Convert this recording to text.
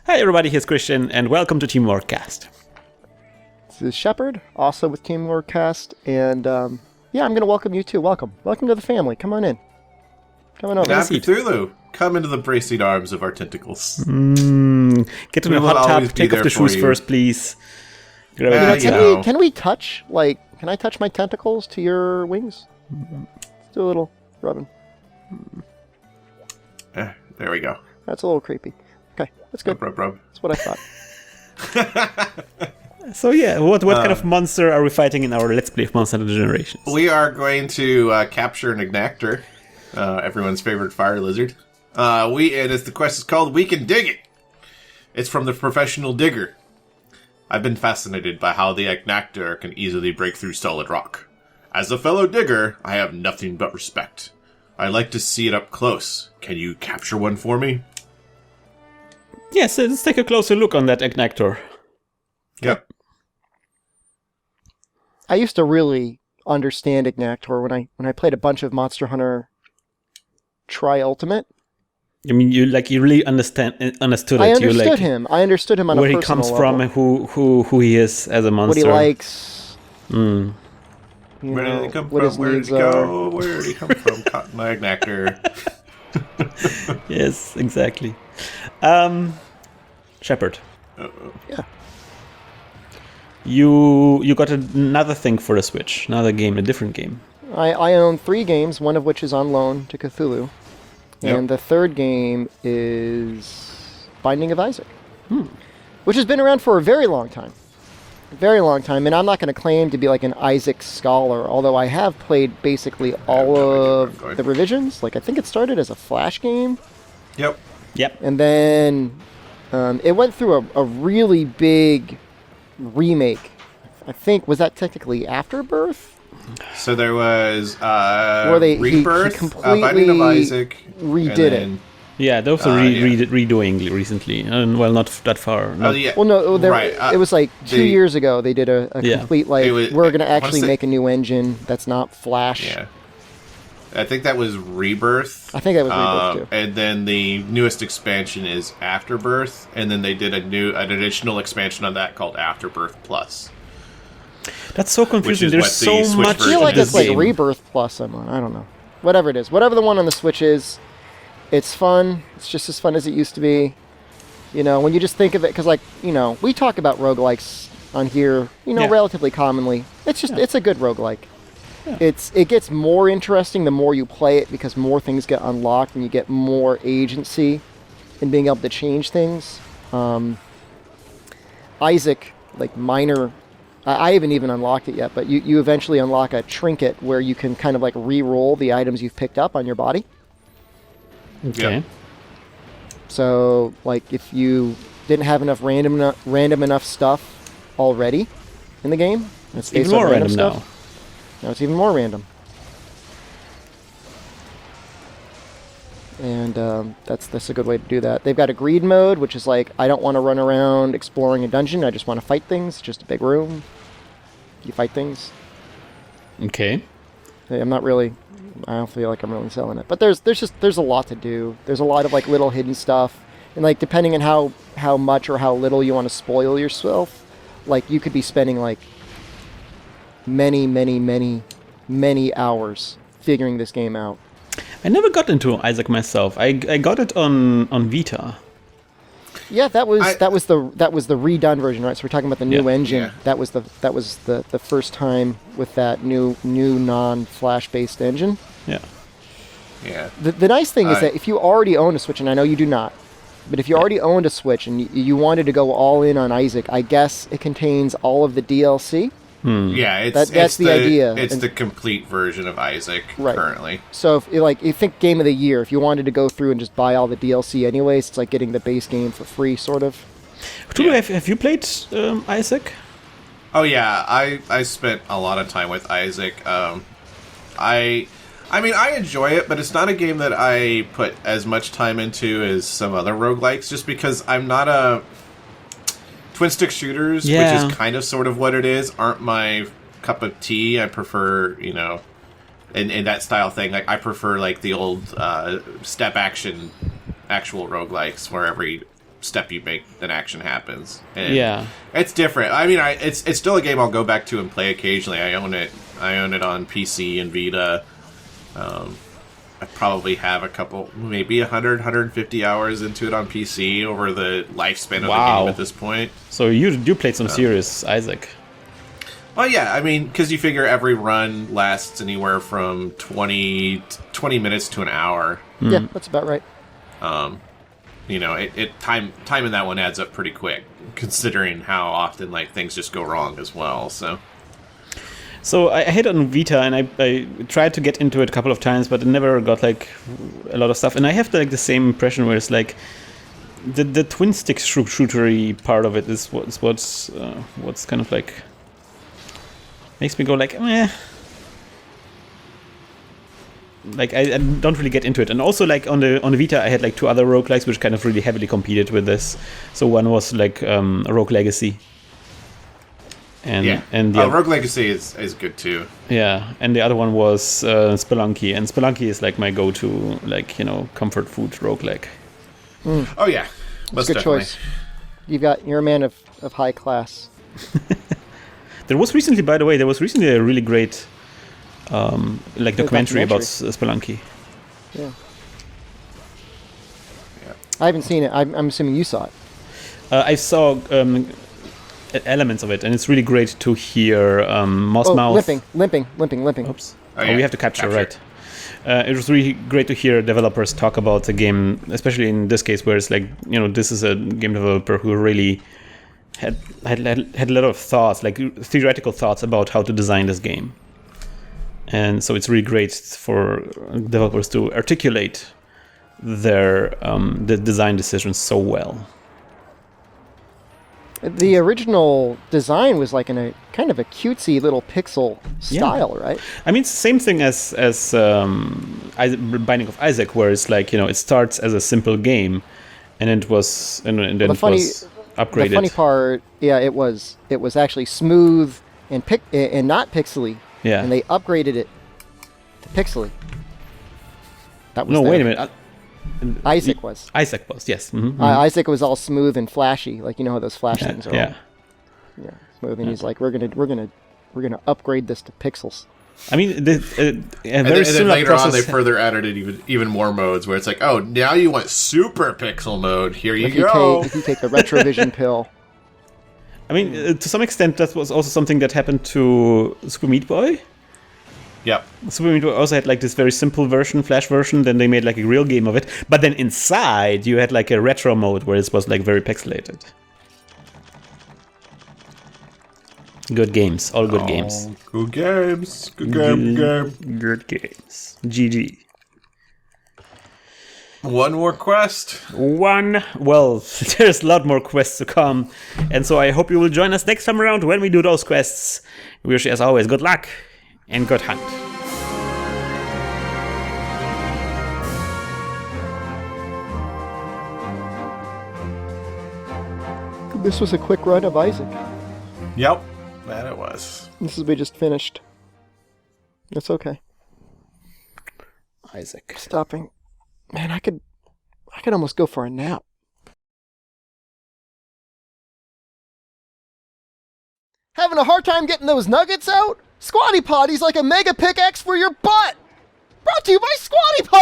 Hi everybody, here's Christian, and welcome to Teamwork Cast. This is Shepard, also with Teamwork Cast, and I'm going to welcome you too. Welcome to the family. Come on in. Come on over. Happy Cthulhu, come into the bracing arms of our tentacles. Get in the hot tub, take off the shoes first, please. Can we touch, can I touch my tentacles to your wings? Let's do a little rubbing. There we go. That's a little creepy. Okay, that's good. Rub. That's what I thought. So yeah, what kind of monster are we fighting in our Let's Play of Monster Hunter Generations? We are going to capture an Ignactor, everyone's favorite fire lizard. The quest is called We Can Dig It. It's from the Professional Digger. I've been fascinated by how the Ignactor can easily break through solid rock. As a fellow digger, I have nothing but respect. I'd like to see it up close. Can you capture one for me? Yes, let's take a closer look on that Ignactor. Yep. I used to really understand Ignactor when I played a bunch of Monster Hunter Tri-Ultimate. I mean, you really understood it. I understood him. I understood him on a personal level. Where he comes from and who he is as a monster. What he likes. Where did he come from? Where did he go? Where did he come from? Cotton Eye Ignactor. Yes, exactly. Shepard. Yeah. You got another thing for the Switch, another game, a different game. I own 3 games, one of which is on loan to Cthulhu. Yep. And the third game is Binding of Isaac, which has been around for a very long time. Very long time, and I'm not going to claim to be like an Isaac scholar, although I have played basically all of the revisions. Like, I think it started as a Flash game. Yep. And then it went through a really big remake. I think, was that technically Afterbirth? So there was he Rebirth, completely Binding of Isaac, redid it. Yeah, those are redoing recently, and well, not that far. Oh, yeah. Well, no, it was like 2 years ago. They did a complete we're going to actually make a new engine that's not Flash. Yeah, I think that was Rebirth. I think that was Rebirth too. And then the newest expansion is Afterbirth, and then they did an additional expansion on that called Afterbirth Plus. That's so confusing. There's so much. I feel like it's like Rebirth Plus. I don't know. Whatever it is, whatever the one on the Switch is. It's fun. It's just as fun as it used to be. You know, when you just think of it, because, we talk about roguelikes on here, relatively commonly. It's just, it's a good roguelike. Yeah. It gets more interesting the more you play it, because more things get unlocked and you get more agency in being able to change things. Isaac, minor... I haven't even unlocked it yet, but you eventually unlock a trinket where you can kind of, re-roll the items you've picked up on your body. Okay. Yep. So, if you didn't have enough random enough stuff already in the game, it's even more random now. Now it's even more random. And that's a good way to do that. They've got a greed mode, which is I don't want to run around exploring a dungeon. I just want to fight things. Just a big room. You fight things. Okay. I don't feel like I'm really selling it, but there's a lot to do. There's a lot of little hidden stuff, and depending on how much or how little you want to spoil yourself, you could be spending many hours figuring this game out. I never got into Isaac myself. I got it on Vita. Yeah, that was the redone version, right? So we're talking about the new engine. Yeah. That was the first time with that new non-Flash based engine. Yeah. Yeah. The nice thing is that if you already own a Switch, and I know you do not, but if you already owned a Switch and you wanted to go all in on Isaac, I guess it contains all of the DLC. Yeah, that's the idea. It's the complete version of Isaac currently. So if you think Game of the Year, if you wanted to go through and just buy all the DLC anyways, it's like getting the base game for free, sort of. Have you played Isaac? Oh yeah, I spent a lot of time with Isaac. I mean, I enjoy it, but it's not a game that I put as much time into as some other roguelikes, just because I'm not a... Twin-stick shooters, which is kind of sort of what it is, aren't my cup of tea. I prefer, in that style thing, I prefer, the old step action actual roguelikes, where every step you make, an action happens. And Yeah. it's different. I mean, it's still a game I'll go back to and play occasionally. I own it on PC and Vita. I probably have a couple, maybe 100, 150 hours into it on PC over the lifespan of the game at this point. So you played some serious Isaac. Well, yeah, I mean, because you figure every run lasts anywhere from 20 minutes to an hour. Yeah, that's about right. You know, time in that one adds up pretty quick, considering how often like things just go wrong as well. So I had it on Vita, and I tried to get into it a couple of times, but it never got like a lot of stuff. And I have the same impression where it's like the twin stick shootery part of it is what's kind of like makes me go like meh. Like I don't really get into it. And also like on the Vita I had like 2 other roguelikes which kind of really heavily competed with this. So one was like Rogue Legacy. And the Rogue Legacy is good too. Yeah, and the other one was Spelunky, and Spelunky is like my go-to, like, you know, comfort food roguelike. Oh yeah, that's a good choice. You're a man of high class. There was recently, by the way, a really great documentary about Spelunky. Yeah. I haven't seen it. I'm assuming you saw it. I saw elements of it, and it's really great to hear Mouse. Limping. Oops. Oh, we have to capture, right? It was really great to hear developers talk about the game, especially in this case where it's like, you know, this is a game developer who really had a lot of thoughts, like theoretical thoughts about how to design this game. And so it's really great for developers to articulate their the design decisions so well. The original design was like in a kind of a cutesy little pixel style, right? I mean, it's the same thing as Binding of Isaac, where it's like, you know, it starts as a simple game, and it was and then it was upgraded. The funny part, it was actually smooth and not pixely. Yeah. And they upgraded it to pixely. That was wait a minute. Isaac was, yes. Mm-hmm. Isaac was all smooth and flashy, like, you know how those flash things are. Yeah. Smooth. And he's like, we're gonna upgrade this to pixels. I mean, and then later on, they further added it even more modes where it's like, oh, now you want super pixel mode. Here you go. If you take the Retrovision pill. I mean, to some extent, that was also something that happened to Super Meat Boy. Yep. Super Meat Boy also had like this very simple version, Flash version. Then they made like a real game of it. But then inside, you had like a retro mode where it was like very pixelated. Good games, all good games. Good games. Good games. GG. One more quest. Well, there's a lot more quests to come. And so I hope you will join us next time around when we do those quests. We wish you, as always, good luck and good hunt. This was a quick run of Isaac. Yep, that it was. This is we just finished. It's okay. Isaac. Stopping. Man, I could almost go for a nap. Having a hard time getting those nuggets out? Squatty Potty's like a mega pickaxe for your butt! Brought to you by Squatty Potty!